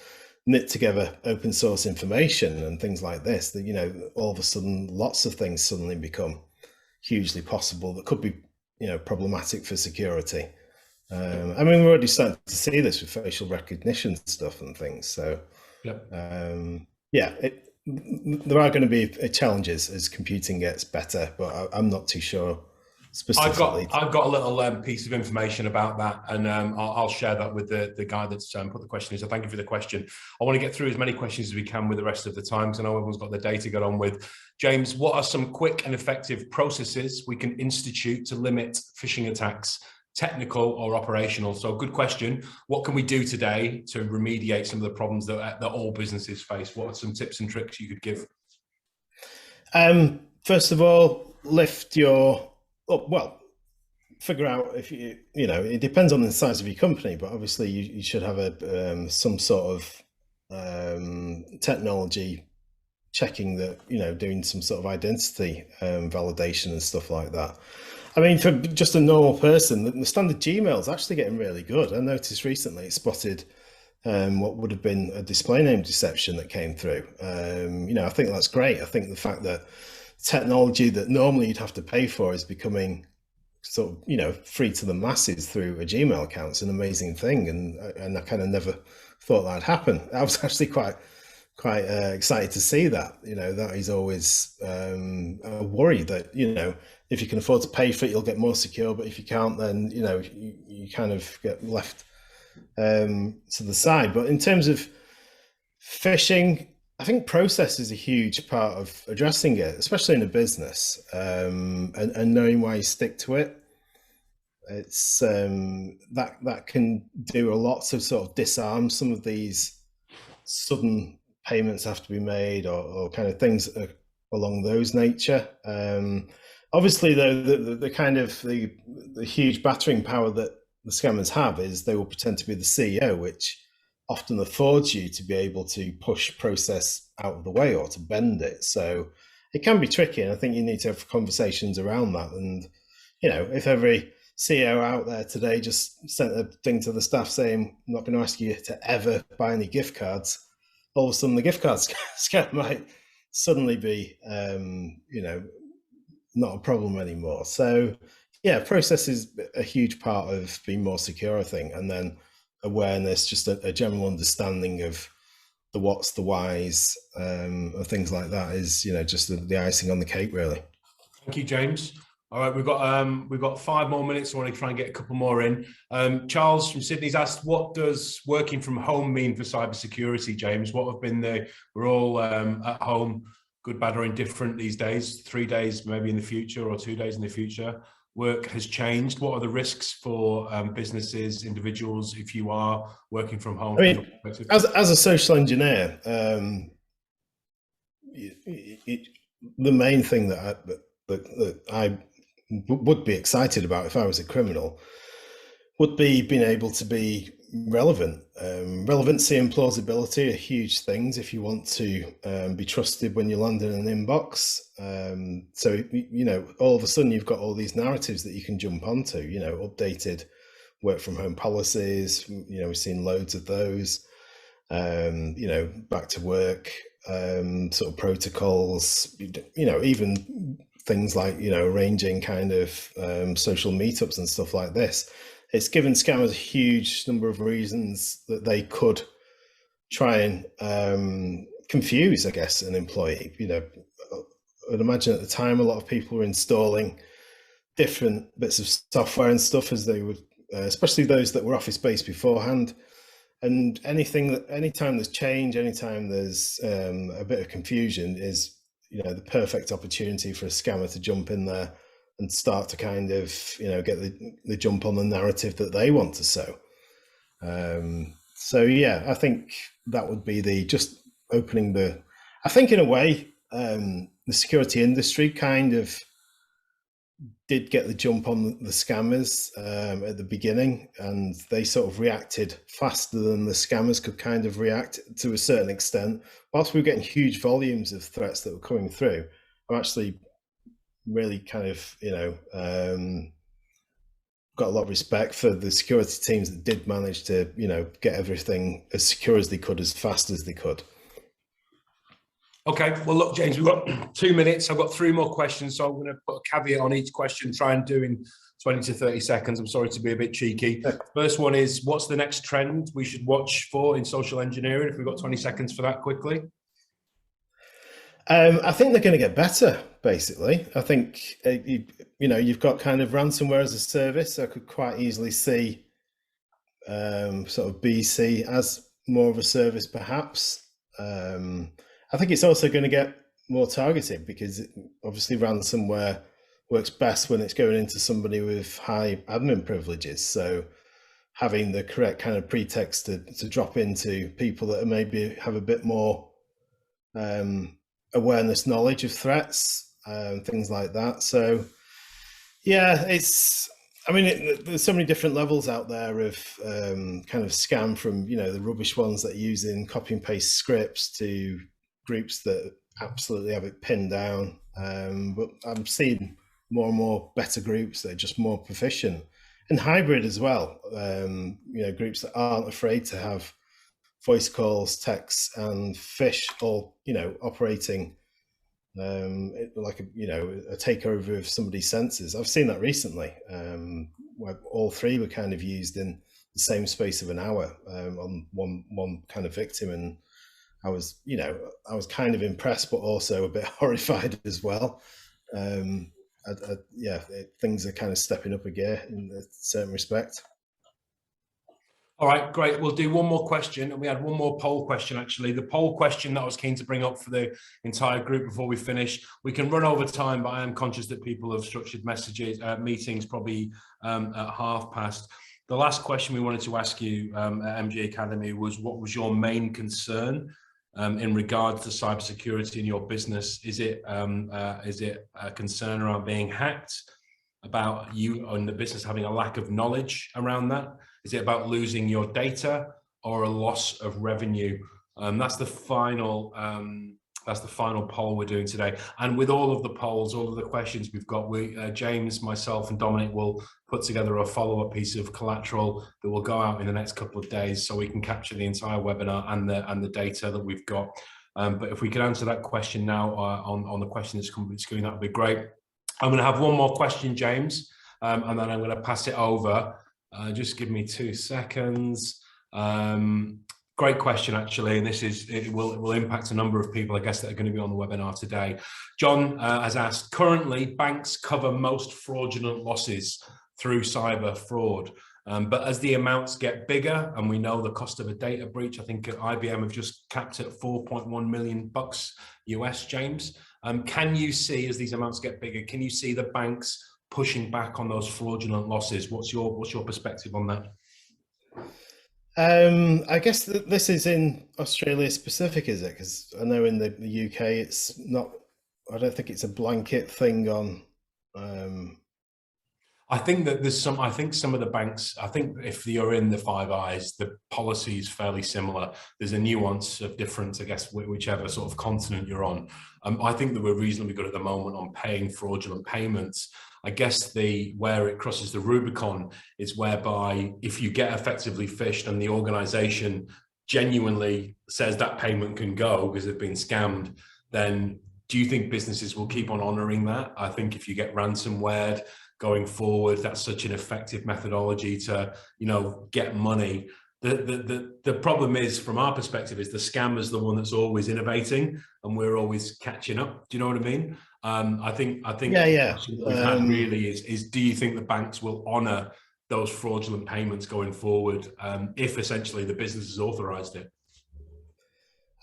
knit together open source information and things like this, that all of a sudden lots of things suddenly become hugely possible that could be problematic for security. I mean, we're already starting to see this with facial recognition stuff and things. So yep. There are going to be challenges as computing gets better, but I'm not too sure specifically. I've got a little piece of information about that, and I'll share that with the guy that's put the question in. So thank you for the question. I want to get through as many questions as we can with the rest of the time, because I know everyone's got their day to get on with. James, what are some quick and effective processes we can institute to limit phishing attacks, technical or operational? So good question. What can we do today to remediate some of the problems that all businesses face? What are some tips and tricks you could give? First of all, figure out if it depends on the size of your company, but obviously you should have some sort of technology checking that, doing some sort of identity validation and stuff like that. I mean, for just a normal person, the standard Gmail is actually getting really good. I noticed recently it spotted what would have been a display name deception that came through. I think that's great. I think the fact that technology that normally you'd have to pay for is becoming sort of, free to the masses through a Gmail account is an amazing thing. And I kind of never thought that'd happen. I was actually quite excited to see that. That is always a worry that, if you can afford to pay for it, you'll get more secure. But if you can't, then, you kind of get left to the side. But in terms of phishing, I think process is a huge part of addressing it, especially in a business, and knowing why you stick to it. It's that can do a lot to sort of disarm some of these sudden payments have to be made, or kind of things along those nature. Obviously, though, the kind of the huge battering power that the scammers have is they will pretend to be the CEO, which often affords you to be able to push process out of the way or to bend it. So it can be tricky, and I think you need to have conversations around that. And if every CEO out there today just sent a thing to the staff saying, "I'm not going to ask you to ever buy any gift cards," all of a sudden the gift card scam might suddenly be, not a problem anymore. So, yeah, process is a huge part of being more secure, I think, and then awareness, just a general understanding of the what's, the whys, and things like that is, just the icing on the cake, really. Thank you, James. All right, we've got 5 more minutes. I want to try and get a couple more in. Charles from Sydney's asked, what does working from home mean for cybersecurity, James? What have been we're all at home, good, bad, or indifferent these days, 3 days maybe in the future, or 2 days in the future. Work has changed. What are the risks for businesses, individuals, if you are working from home? I mean, as a social engineer, the main thing that I would be excited about if I was a criminal would be being able to be relevant. Relevancy and plausibility are huge things if you want to be trusted when you land in an inbox. So, all of a sudden you've got all these narratives that you can jump onto, updated work from home policies, we've seen loads of those, back to work, sort of protocols, even things like, arranging kind of social meetups and stuff like this. It's given scammers a huge number of reasons that they could try and confuse, I guess, an employee. I'd imagine at the time a lot of people were installing different bits of software and stuff as they would, especially those that were office-based beforehand. And anytime there's change, anytime there's a bit of confusion is, the perfect opportunity for a scammer to jump in there and start to kind of, get the jump on the narrative that they want to sow. So yeah, I think that would be just opening I think in a way, the security industry kind of did get the jump on the scammers at the beginning, and they sort of reacted faster than the scammers could kind of react to a certain extent. Whilst we were getting huge volumes of threats that were coming through, I'm actually really kind of, got a lot of respect for the security teams that did manage to, get everything as secure as they could, as fast as they could. Okay, well, look, James, we've got 2 minutes. I've got 3 more questions, so I'm going to put a caveat on each question, try and do in 20 to 30 seconds. I'm sorry to be a bit cheeky. First one is, what's the next trend we should watch for in social engineering? If we've got 20 seconds for that quickly. I think they're going to get better, basically. I think, you've got kind of ransomware as a service. I could quite easily see sort of BC as more of a service, perhaps. I think it's also going to get more targeted, because obviously ransomware works best when it's going into somebody with high admin privileges. So having the correct kind of pretext to drop into people that maybe have a bit more awareness, knowledge of threats, things like that. So yeah, there's so many different levels out there of kind of scam, from, the rubbish ones that are using copy and paste scripts to groups that absolutely have it pinned down. But I'm seeing more and more better groups that are just more proficient, and hybrid as well. Groups that aren't afraid to have voice calls, texts, and fish all, operating like a takeover of somebody's senses. I've seen that recently, where all 3 were kind of used in the same space of an hour on one kind of victim, and I was kind of impressed, but also a bit horrified as well. Things are kind of stepping up a gear in a certain respect. All right, great. We'll do one more question, and we had one more poll question, actually. The poll question that I was keen to bring up for the entire group before we finish. We can run over time, but I am conscious that people have structured messages, meetings probably at past. The last question we wanted to ask you at MG Academy was, what was your main concern in regards to cybersecurity in your business? Is it a concern around being hacked, about you and the business having a lack of knowledge around that? Is it about losing your data or a loss of revenue? That's the final poll we're doing today. And with all of the polls, all of the questions we've got, James, myself, and Dominic will put together a follow-up piece of collateral that will go out in the next couple of days, so we can capture the entire webinar and the data that we've got. But if we could answer that question now on the question that's coming on the screen, that would be great. I'm going to have one more question, James, and then I'm going to pass it over. Just give me 2 seconds. Great question, actually, and it will impact a number of people, I guess, that are going to be on the webinar today. John has asked, currently banks cover most fraudulent losses through cyber fraud, but as the amounts get bigger, and we know the cost of a data breach, I think IBM have just capped at $4.1 million US, James. Can you see, as these amounts get bigger, can you see the banks pushing back on those fraudulent losses? What's your perspective on that? I guess this is in Australia specific, is it? Because I know in the UK it's not. I don't think it's a blanket thing on. I think that there's some. I think some of the banks. I think if you're in the Five Eyes, the policy is fairly similar. There's a nuance of difference, I guess, whichever sort of continent you're on. I think that we're reasonably good at the moment on paying fraudulent payments. I guess where it crosses the Rubicon is whereby if you get effectively phished and the organization genuinely says that payment can go because they've been scammed, then do you think businesses will keep on honoring that? I think if you get ransomware going forward, that's such an effective methodology to, get money. The problem is, from our perspective, is the scammer's the one that's always innovating and we're always catching up. Do you know what I mean? I think Yeah. What we've had really is do you think the banks will honor those fraudulent payments going forward if essentially the business has authorized it?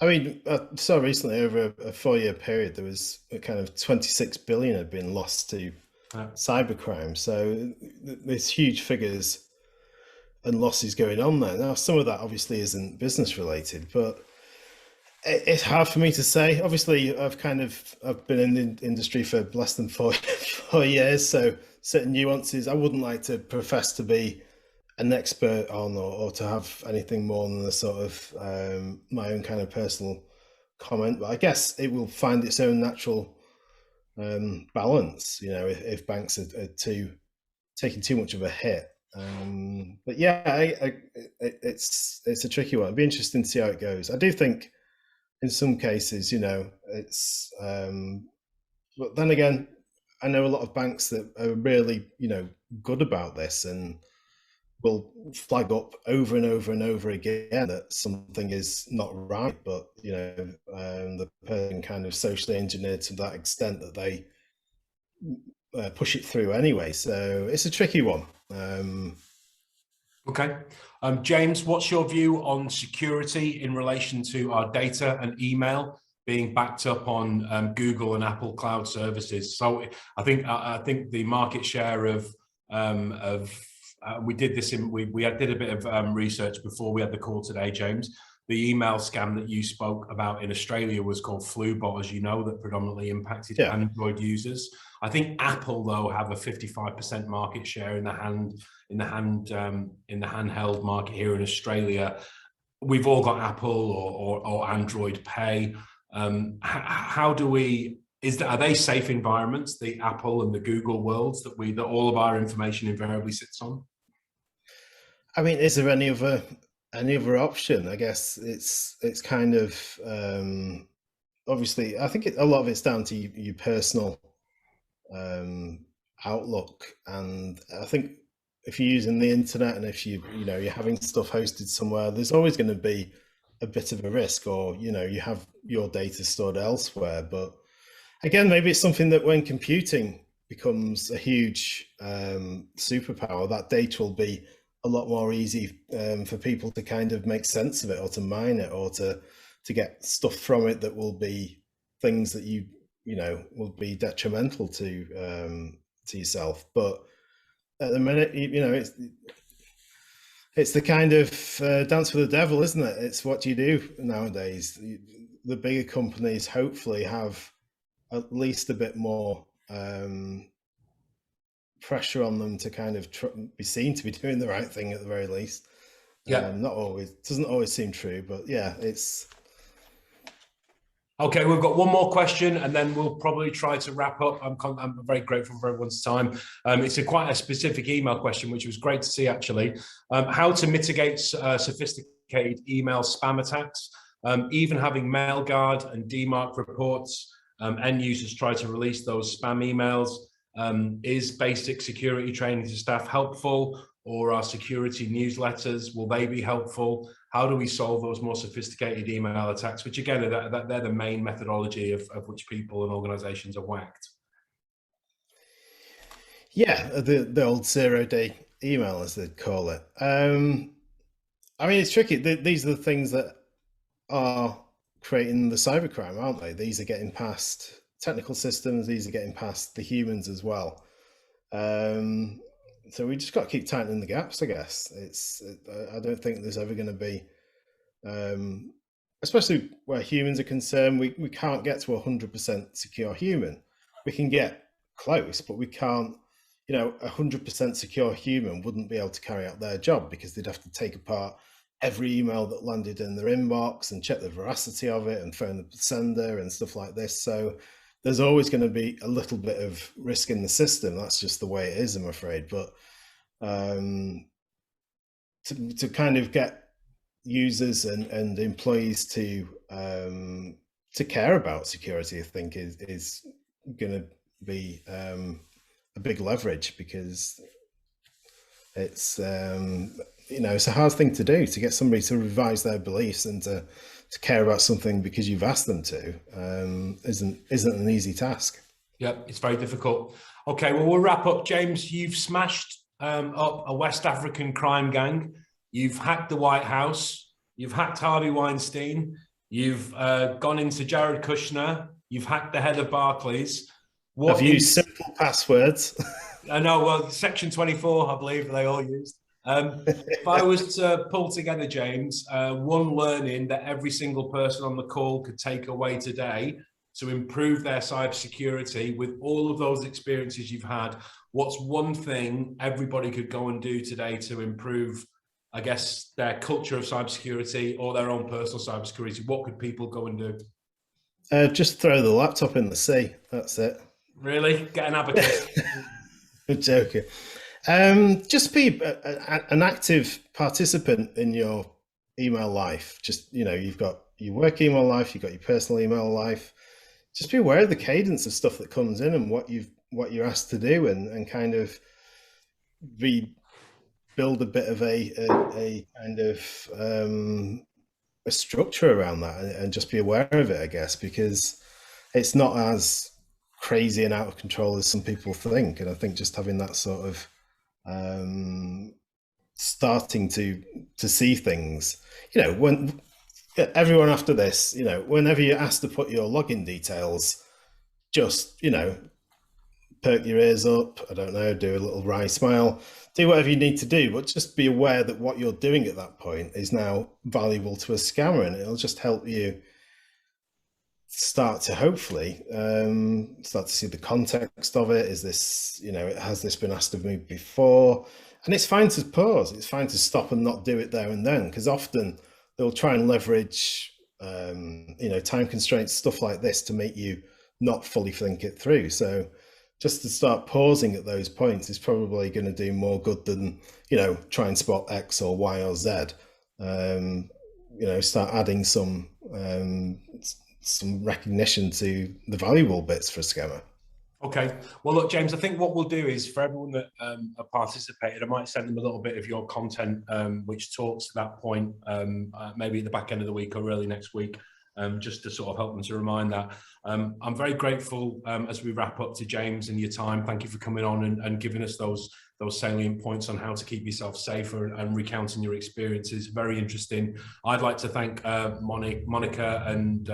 I mean, I saw recently over a 4-year period, there was a kind of 26 billion had been lost to cybercrime. So there's huge figures and losses going on there. Now, some of that obviously isn't business related, but it's hard for me to say. Obviously, I've been in the industry for less than 4 years, so certain nuances I wouldn't like to profess to be an expert on, or to have anything more than a sort of my own kind of personal comment. But I guess it will find its own natural balance, if banks are taking too much of a hit. But yeah, it's a tricky one. It'd be interesting to see how it goes. I do think in some cases, it's but then again, I know a lot of banks that are really, good about this and will flag up over and over and over again that something is not right, but the person kind of socially engineered to that extent that they push it through anyway. So it's a tricky one. Okay. James, what's your view on security in relation to our data and email being backed up on Google and Apple cloud services? So I think the market share of we did this we did a bit of research before we had the call today, James. The email scam that you spoke about in Australia was called FluBot, as you know, that predominantly impacted Android users. I think Apple, though, have a 55% market share in the handheld market here in Australia. We've all got Apple or Android Pay. How do we? Are they safe environments, the Apple and the Google worlds that all of our information invariably sits on? I mean, is there any other option? I guess it's kind of obviously. I think a lot of it's down to your personal outlook, and I think if you're using the internet and if you're having stuff hosted somewhere, there's always going to be a bit of a risk, or you have your data stored elsewhere. But again, maybe it's something that when computing becomes a huge superpower, that data will be a lot more easy for people to kind of make sense of it, or to mine it, or to get stuff from it that will be things that you know will be detrimental to yourself. But at the minute, you know, it's the kind of dance with the devil, isn't it? It's what you do nowadays. The bigger companies hopefully have at least a bit more pressure on them to kind of be seen to be doing the right thing at the very least. Yeah. Not always, doesn't always seem true, but yeah, it's... Okay, we've got one more question, and then we'll probably try to wrap up. I'm very grateful for everyone's time. It's quite a specific email question, which was great to see, actually. How to mitigate sophisticated email spam attacks, even having MailGuard and DMARC reports. End users try to release those spam emails. Is basic security training to staff helpful, or are security newsletters, will they be helpful? How do we solve those more sophisticated email attacks, which again, they're the main methodology of which people and organizations are whacked? Yeah, the old 0-day email, as they call it. I mean, it's tricky. These are the things that are creating the cybercrime, aren't they? These are getting past technical systems. These are getting past the humans as well. So we just got to keep tightening the gaps, I guess. I don't think there's ever going to be, especially where humans are concerned, we can't get to 100% secure human. We can get close, but we can't, you know, 100% secure human wouldn't be able to carry out their job, because they'd have to take apart every email that landed in their inbox and check the veracity of it and phone the sender and stuff like this. So there's always going to be a little bit of risk in the system. That's just the way it is, I'm afraid. But to kind of get users and employees to care about security, I think is going to be a big leverage, because it's you know, it's a hard thing to do, to get somebody to revise their beliefs and to care about something because you've asked them to, isn't an easy task. Yeah, it's very difficult. Okay, well, we'll wrap up. James, you've smashed up a West African crime gang. You've hacked the White House. You've hacked Harvey Weinstein. You've gone into Jared Kushner. You've hacked the head of Barclays. I've used simple passwords. I know, well, Section 24, I believe they all used. If I was to pull together, James, one learning that every single person on the call could take away today to improve their cybersecurity with all of those experiences you've had, what's one thing everybody could go and do today to improve, I guess, their culture of cybersecurity or their own personal cybersecurity? What could people go and do? Just throw the laptop in the sea. That's it. Really? Get an abacus. I'm joking. Just be an active participant in your email life. Just, you know, you've got your work email life, you've got your personal email life. Just be aware of the cadence of stuff that comes in and what you're asked to do, and kind of build a bit of a kind of a structure around that, and just be aware of it, I guess, because it's not as crazy and out of control as some people think. And I think just having that sort of starting to see things, you know, when everyone after this, you know, whenever you're asked to put your login details, just, you know, perk your ears up, I don't know, do a little wry smile, do whatever you need to do, but just be aware that what you're doing at that point is now valuable to a scammer, and it'll just help you start to hopefully start to see the context of it. Is this, you know, has this been asked of me before? And it's fine to pause, it's fine to stop and not do it there and then, because often they'll try and leverage you know, time constraints, stuff like this, to make you not fully think it through. So just to start pausing at those points is probably going to do more good than, you know, try and spot X or Y or Z. You know, start adding some recognition to the valuable bits for a scammer. Okay. Well, look, James, I think what we'll do is, for everyone that have participated, I might send them a little bit of your content, which talks to that point, maybe at the back end of the week or early next week, just to sort of help them to remind that. I'm very grateful as we wrap up to James and your time. Thank you for coming on and giving us those those salient points on how to keep yourself safer and recounting your experiences. Very interesting. I'd like to thank Monica and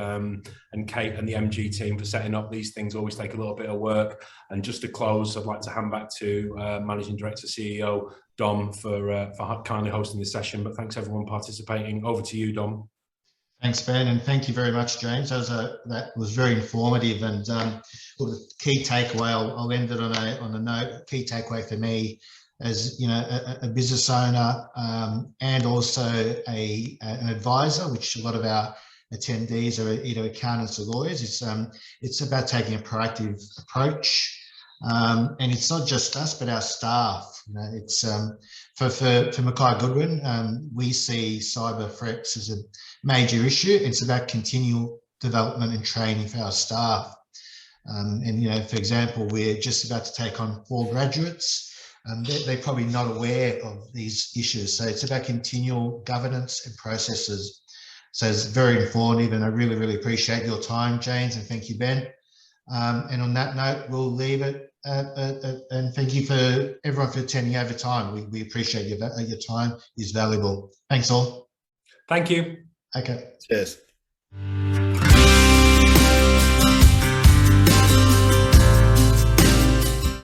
Kate and the MG team for setting up these things. Always take a little bit of work. And just to close, I'd like to hand back to Managing Director, CEO Dom for kindly hosting this session. But thanks everyone participating. Over to you, Dom. Thanks, Ben, and thank you very much, James. That was very informative, and well, the key takeaway, I'll end it on a note. Key takeaway for me, as you know, a business owner and also an advisor, which a lot of our attendees are either accountants or lawyers. It's about taking a proactive approach, and it's not just us, but our staff. You know, it's for Mackay Goodwin, we see cyber threats as a major issue. It's about continual development and training for our staff. And, you know, for example, we're just about to take on 4 graduates. They're probably not aware of these issues. So it's about continual governance and processes. So it's very informative, and I really, really appreciate your time, James, and thank you, Ben. And on that note, we'll leave it. And thank you for everyone for attending over time. We appreciate your time is valuable. Thanks all. Thank you. Okay. Cheers.